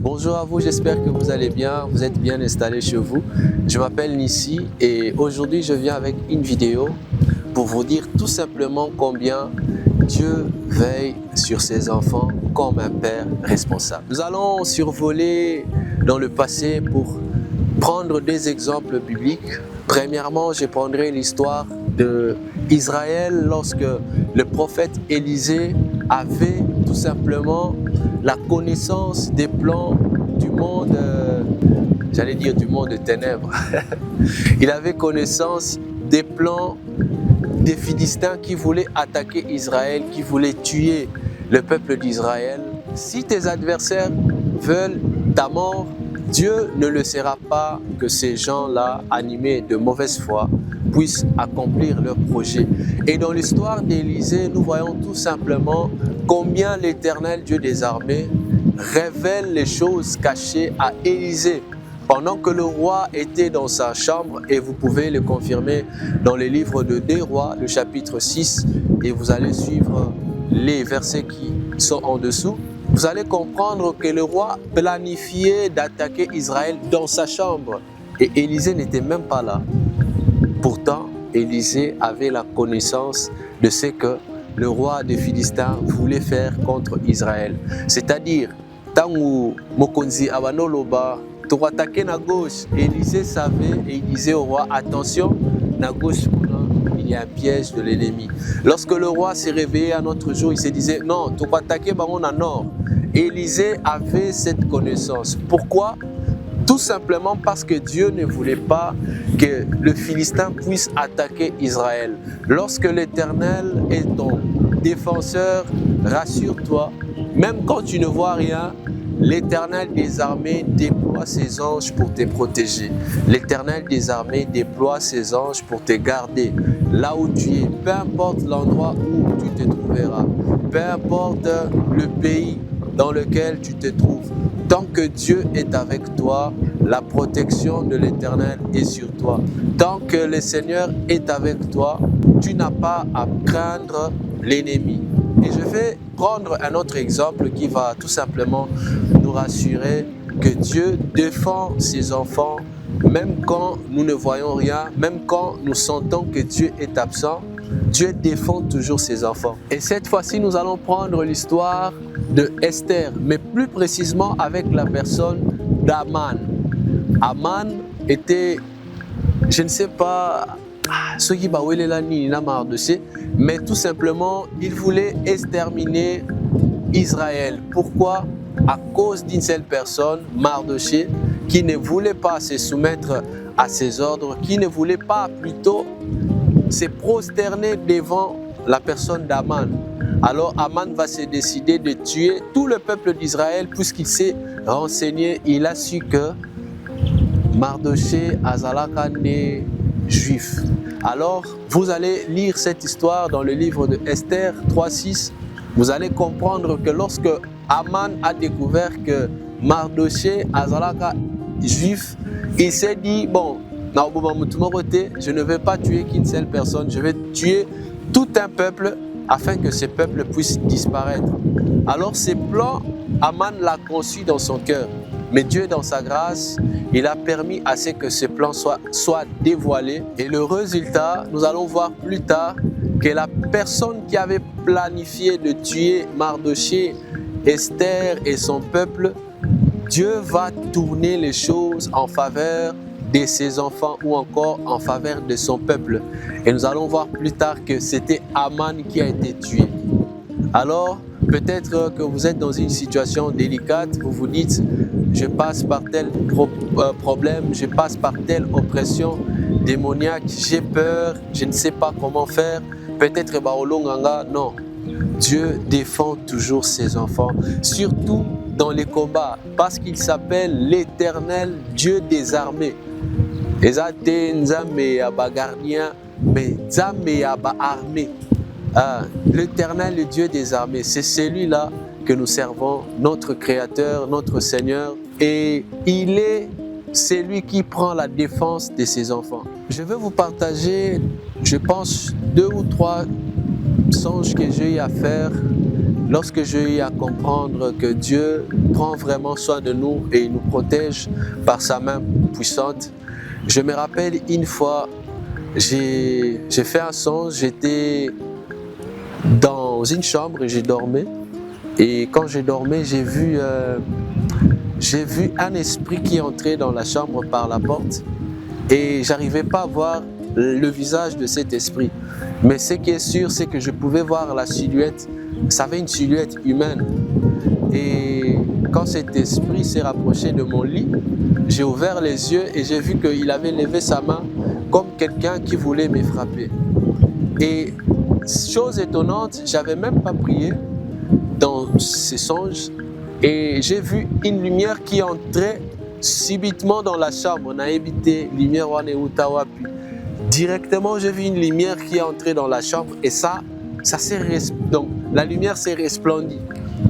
Bonjour à vous, j'espère que vous allez bien, vous êtes bien installés chez vous. Je m'appelle Nissi et aujourd'hui je viens avec une vidéo pour vous dire tout simplement combien Dieu veille sur ses enfants comme un père responsable. Nous allons survoler dans le passé pour prendre des exemples bibliques. Premièrement, je prendrai l'histoire d'Israël lorsque le prophète Élisée avait tout simplement la connaissance des plans du monde, j'allais dire du monde des ténèbres. Il avait connaissance des plans des Philistins qui voulaient attaquer Israël, qui voulaient tuer le peuple d'Israël. Si tes adversaires veulent ta mort, Dieu ne laissera pas que ces gens-là, animés de mauvaise foi, puissent accomplir leur projet. Et dans l'histoire d'Élisée, nous voyons tout simplement combien l'Éternel Dieu des armées révèle les choses cachées à Élisée. Pendant que le roi était dans sa chambre, et vous pouvez le confirmer dans les livres de 2 Rois, le chapitre 6, et vous allez suivre les versets qui sont en dessous, vous allez comprendre que le roi planifiait d'attaquer Israël dans sa chambre. Et Élisée n'était même pas là. Pourtant, Élisée avait la connaissance de ce que le roi des Philistins voulait faire contre Israël. C'est-à-dire, Tangu Mokonzi Abanoloba, tu vas attaquer na gauche. Élisée savait et il disait au roi, attention, na gauche, il y a un piège de l'ennemi. Lorsque le roi s'est réveillé un autre jour, il se disait, non, tu vas attaquer à nord. Élisée avait cette connaissance. Pourquoi? Tout simplement parce que Dieu ne voulait pas que le Philistin puisse attaquer Israël. Lorsque l'Éternel est ton défenseur, rassure-toi, même quand tu ne vois rien, l'Éternel des armées déploie ses anges pour te protéger. L'Éternel des armées déploie ses anges pour te garder là où tu es, peu importe l'endroit où tu te trouveras, peu importe le pays dans lequel tu te trouves. Tant que Dieu est avec toi, la protection de l'Éternel est sur toi. Tant que le Seigneur est avec toi, tu n'as pas à craindre l'ennemi. Et je vais prendre un autre exemple qui va tout simplement nous rassurer que Dieu défend ses enfants, même quand nous ne voyons rien, même quand nous sentons que Dieu est absent. Dieu défend toujours ses enfants. Et cette fois-ci, nous allons prendre l'histoire de Esther, mais plus précisément avec la personne d'Aman. Aman était, je ne sais pas, ce qui mais tout simplement, il voulait exterminer Israël. Pourquoi? À cause d'une seule personne, Mardoché, qui ne voulait pas se soumettre à ses ordres, qui ne voulait pas plutôt se prosterner devant la personne d'Aman. Alors Aman va se décider de tuer tout le peuple d'Israël puisqu'il s'est renseigné. Il a su que Mardoché azalaka né juif. Alors vous allez lire cette histoire dans le livre de Esther 3.6. Vous allez comprendre que lorsque Aman a découvert que Mardoché azalaka juif, il s'est dit, bon, je ne vais pas tuer qu'une seule personne, je vais tuer tout un peuple afin que ce peuple puisse disparaître. Alors ces plans, Aman l'a conçu dans son cœur. Mais Dieu, dans sa grâce, il a permis à ce que ces plans soient dévoilés. Et le résultat, nous allons voir plus tard que la personne qui avait planifié de tuer Mardoché, Esther et son peuple, Dieu va tourner les choses en faveur de ses enfants ou encore en faveur de son peuple. Et nous allons voir plus tard que c'était Aman qui a été tué. Alors, peut-être que vous êtes dans une situation délicate, vous vous dites, je passe par tel problème, je passe par telle oppression démoniaque, j'ai peur, je ne sais pas comment faire. Peut-être Baolonganga, non. Dieu défend toujours ses enfants, surtout dans les combats, parce qu'il s'appelle l'Éternel Dieu des armées. Ezate nzambe ya bagardien, mais nzambe ya armée. L'Éternel, le Dieu des armées, c'est celui-là que nous servons, notre Créateur, notre Seigneur, et il est celui qui prend la défense de ses enfants. Je vais vous partager, je pense, 2 ou 3 songes que j'ai eu à faire lorsque j'ai eu à comprendre que Dieu prend vraiment soin de nous et il nous protège par sa main puissante, je me rappelle une fois, j'ai fait un songe, j'étais dans une chambre et j'ai dormi. Et quand j'ai dormi, j'ai vu un esprit qui entrait dans la chambre par la porte et j'arrivais pas à voir le visage de cet esprit. Mais ce qui est sûr, c'est que je pouvais voir la silhouette. Ça avait une silhouette humaine. Et quand cet esprit s'est rapproché de mon lit, j'ai ouvert les yeux et j'ai vu qu'il avait levé sa main comme quelqu'un qui voulait me frapper. Et chose étonnante, j'avais même pas prié dans ces songes et j'ai vu une lumière qui entrait subitement dans la chambre. On a évité lumière wapi. Directement, j'ai vu une lumière qui est entrée dans la chambre et donc la lumière s'est resplendie.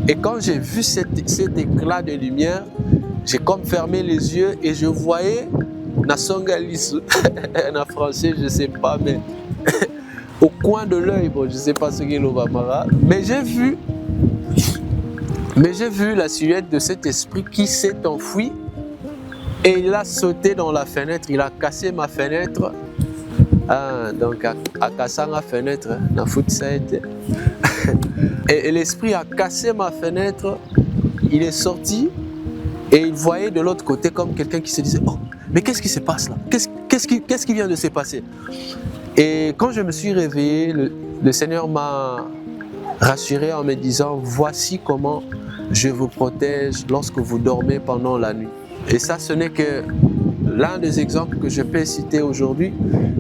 Et quand j'ai vu cet éclat de lumière, j'ai comme fermé les yeux et je voyais Nasongalisu, en français, je ne sais pas, mais au coin de l'œil, bon, je ne sais pas ce qu'est l'Obamara, mais j'ai vu la silhouette de cet esprit qui s'est enfui et il a sauté dans la fenêtre, il a cassé ma fenêtre. Donc, à casser ma fenêtre, dans foot ça a été. Et l'esprit a cassé ma fenêtre, il est sorti et il voyait de l'autre côté comme quelqu'un qui se disait « Oh, mais qu'est-ce qui se passe là? Qu'est-ce qui vient de se passer ?» Et quand je me suis réveillé, le Seigneur m'a rassuré en me disant « Voici comment je vous protège lorsque vous dormez pendant la nuit. » Et ça, ce n'est que l'un des exemples que je peux citer aujourd'hui.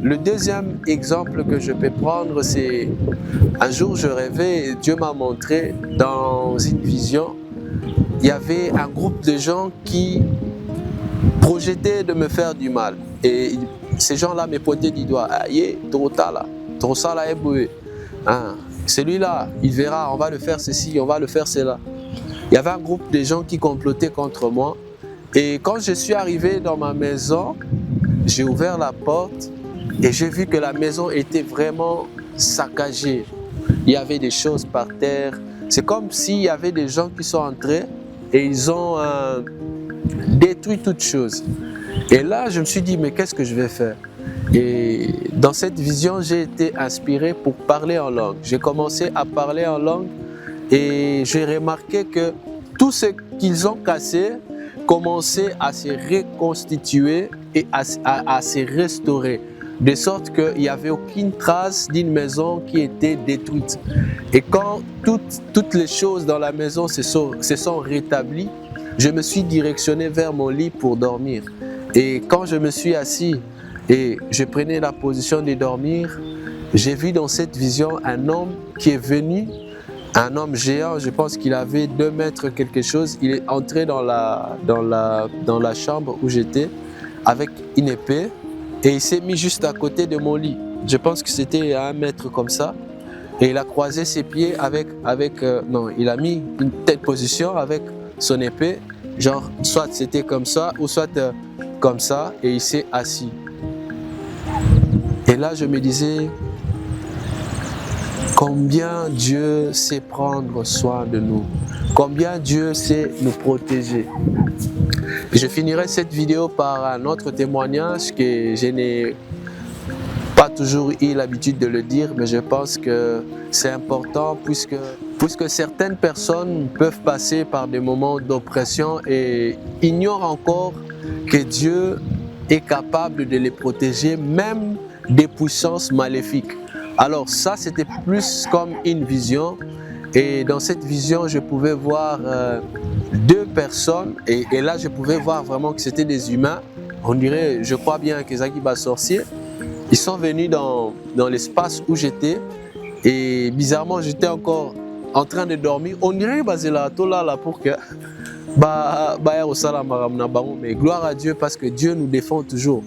Le deuxième exemple que je peux prendre, c'est un jour je rêvais et Dieu m'a montré dans une vision, il y avait un groupe de gens qui projetaient de me faire du mal. Et ces gens-là me pointaient du doigt. Ah, trop ça là est boué. Celui-là, il verra, on va le faire ceci, on va le faire cela. Il y avait un groupe de gens qui complotaient contre moi. Et quand je suis arrivé dans ma maison, j'ai ouvert la porte et j'ai vu que la maison était vraiment saccagée. Il y avait des choses par terre. C'est comme s'il y avait des gens qui sont entrés et ils ont détruit toutes choses. Et là, je me suis dit, mais qu'est-ce que je vais faire? Et dans cette vision, j'ai été inspiré pour parler en langue. J'ai commencé à parler en langue et j'ai remarqué que tout ce qu'ils ont cassé commençait à se reconstituer et à se restaurer. De sorte qu'il n'y avait aucune trace d'une maison qui était détruite. Et quand toutes les choses dans la maison se sont rétablies, je me suis directionné vers mon lit pour dormir. Et quand je me suis assis et je prenais la position de dormir, j'ai vu dans cette vision un homme qui est venu, un homme géant, je pense qu'il avait 2 mètres quelque chose. Il est entré dans la chambre où j'étais avec une épée et il s'est mis juste à côté de mon lit. Je pense que c'était à 1 mètre comme ça. Et il a croisé ses pieds il a mis une telle position avec son épée. Genre, soit c'était comme ça ou soit comme ça et il s'est assis. Et là, je me disais, combien Dieu sait prendre soin de nous, combien Dieu sait nous protéger. Je finirai cette vidéo par un autre témoignage que je n'ai pas toujours eu l'habitude de le dire, mais je pense que c'est important puisque certaines personnes peuvent passer par des moments d'oppression et ignorent encore que Dieu est capable de les protéger, même des puissances maléfiques. Alors ça, c'était plus comme une vision. Et dans cette vision, je pouvais voir 2 personnes. Et là, je pouvais voir vraiment que c'était des humains. On dirait, je crois bien que Zakiba sorcier. Ils sont venus dans l'espace où j'étais. Et bizarrement, j'étais encore en train de dormir. On dirait que c'est là pour que... Mais gloire à Dieu parce que Dieu nous défend toujours.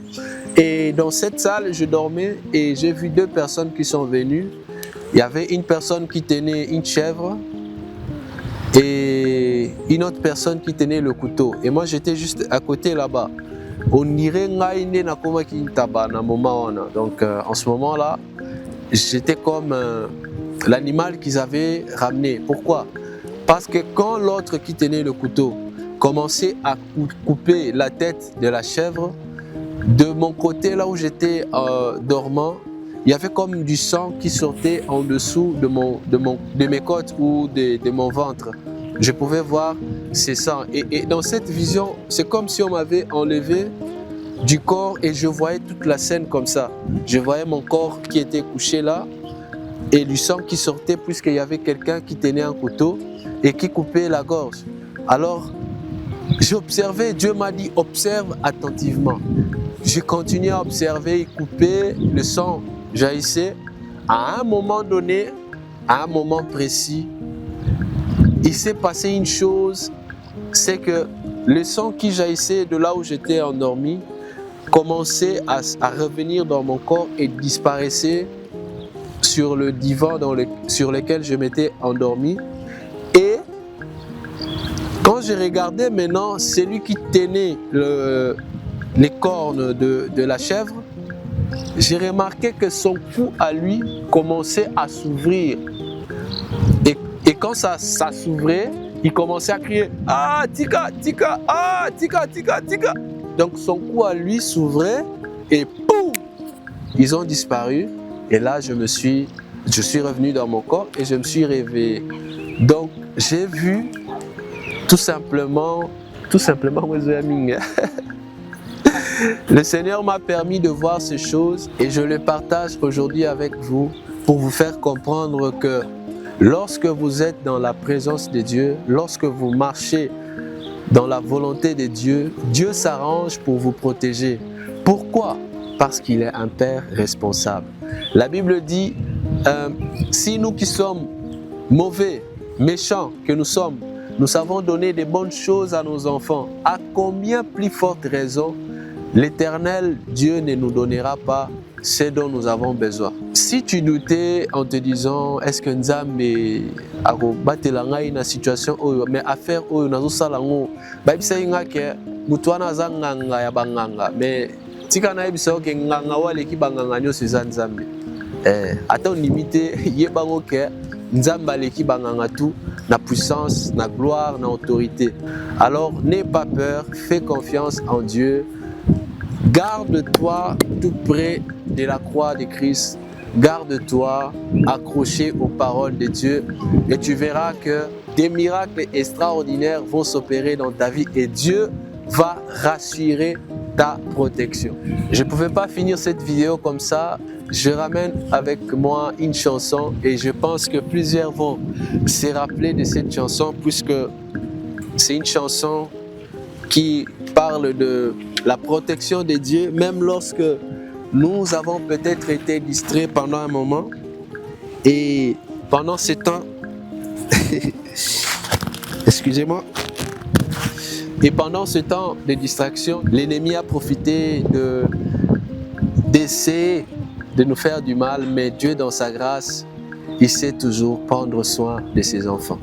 Et dans cette salle, je dormais et j'ai vu 2 personnes qui sont venues. Il y avait une personne qui tenait une chèvre et une autre personne qui tenait le couteau. Et moi, j'étais juste à côté là-bas. On dirait donc en ce moment-là, j'étais comme l'animal qu'ils avaient ramené. Pourquoi? Parce que quand l'autre qui tenait le couteau commençait à couper la tête de la chèvre, de mon côté, là où j'étais dormant, il y avait comme du sang qui sortait en dessous de mes côtes ou de mon ventre. Je pouvais voir ces sangs. Et dans cette vision, c'est comme si on m'avait enlevé du corps et je voyais toute la scène comme ça. Je voyais mon corps qui était couché là et du sang qui sortait puisqu'il y avait quelqu'un qui tenait un couteau et qui coupait la gorge. Alors, j'observais, Dieu m'a dit, observe attentivement. Je continuais à observer, il coupait, le sang jaillissait. À un moment donné, à un moment précis, il s'est passé une chose, c'est que le sang qui jaillissait de là où j'étais endormi commençait à revenir dans mon corps et disparaissait sur le divan sur lequel je m'étais endormi. Et quand je regardais maintenant, celui qui tenait les cornes de la chèvre, j'ai remarqué que son cou à lui commençait à s'ouvrir. Et quand ça s'ouvrait, il commençait à crier « Ah, Tika, Tika, ah, Tika, Tika, Tika ». Donc son cou à lui s'ouvrait et poum, ils ont disparu. Et là, je suis revenu dans mon corps et je me suis réveillé. Donc j'ai vu tout simplement, le Seigneur m'a permis de voir ces choses et je les partage aujourd'hui avec vous pour vous faire comprendre que lorsque vous êtes dans la présence de Dieu, lorsque vous marchez dans la volonté de Dieu, Dieu s'arrange pour vous protéger. Pourquoi? Parce qu'il est un Père responsable. La Bible dit, si nous qui sommes mauvais, méchants que nous sommes, nous savons donner des bonnes choses à nos enfants, à combien plus forte raison l'Éternel Dieu ne nous donnera pas ce dont nous avons besoin. Si tu doutais en te disant, est-ce que Nzambe akobatela ngai na situation oyo, mais affaire oyo nazosala ngo, bayebisa nga ke mutu wana aza nganga ya banganga, mais tika nayebisa ke nganga waleki banganga nyonso eza Nzambe. Ata ondimi te yeba ngo ke Nzambe aleki banganga tout, na puissance, na gloire, na autorité. Alors n'aie pas peur, fais confiance en Dieu. Garde-toi tout près de la croix de Christ. Garde-toi accroché aux paroles de Dieu et tu verras que des miracles extraordinaires vont s'opérer dans ta vie et Dieu va rassurer ta protection. Je ne pouvais pas finir cette vidéo comme ça. Je ramène avec moi une chanson et je pense que plusieurs vont se rappeler de cette chanson puisque c'est une chanson qui parle de la protection de Dieu, même lorsque nous avons peut-être été distraits pendant un moment. Et pendant ce temps, excusez-moi, et pendant ce temps de distraction, l'ennemi a profité d'essayer de nous faire du mal, mais Dieu dans sa grâce, il sait toujours prendre soin de ses enfants.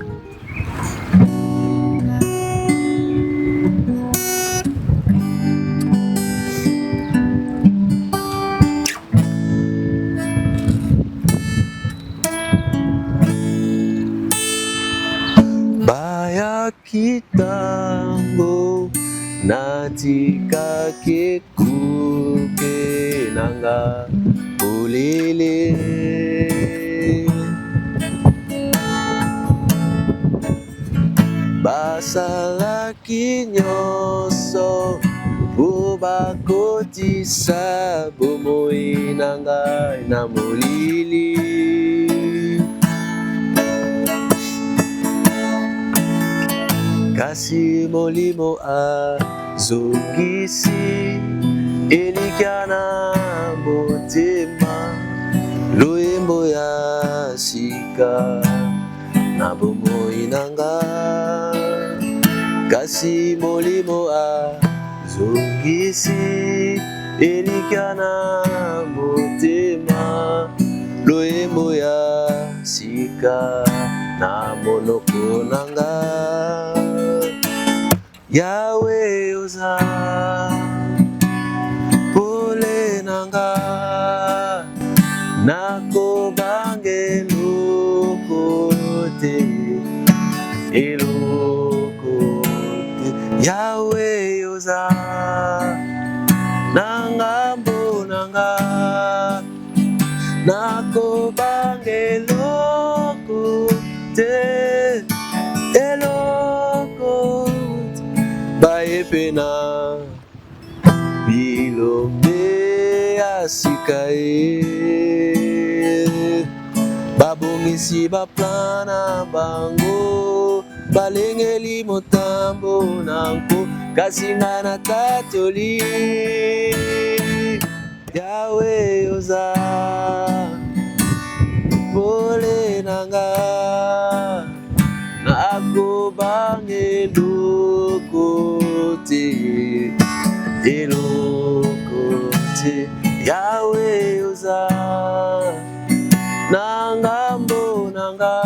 Kitambo natika kekuke nanga olele basalaki nyonso po bakotisa bomoi nanga na molili. Kasi molimo azongisi elikya na motema loyembo ya sika na bomoi nanga. Kasi molimo azongisi elikya na motema loyembo ya sika na monoko nanga. Yahweh oza pole nanga nako bangelo kote oza nangambo nanga nakobanga eloko te bayepena bilombe ya sika ye babongisi baplan na bango balengeli motambo nanko kasi nga na tatoli Yawe oza pole nanga nakobanga eloko te Yawe oza nangambo nanga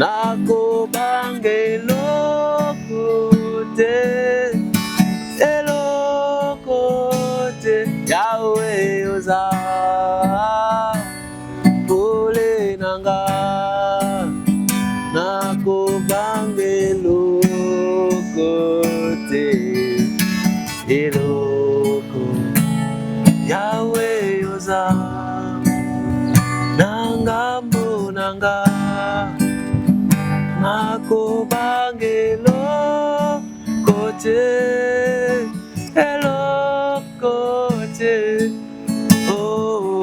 nakobanga eloko te Yawe oza pole nanga nakobanga eloko te Yawe oza nangambo nanga nakobanga eloko te oh.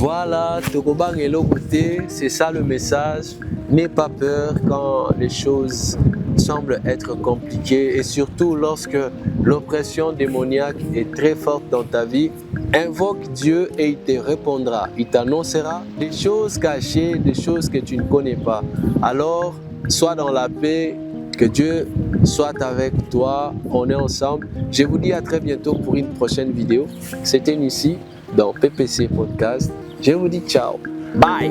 Voilà, tokobanga eloko te, c'est ça le message. N'aie pas peur quand les choses semblent être compliquées et surtout lorsque l'oppression démoniaque est très forte dans ta vie. Invoque Dieu et il te répondra. Il t'annoncera des choses cachées, des choses que tu ne connais pas. Alors, sois dans la paix, que Dieu soit avec toi. On est ensemble. Je vous dis à très bientôt pour une prochaine vidéo. C'était Nissi dans PPC Podcast. Je vous dis ciao. Bye.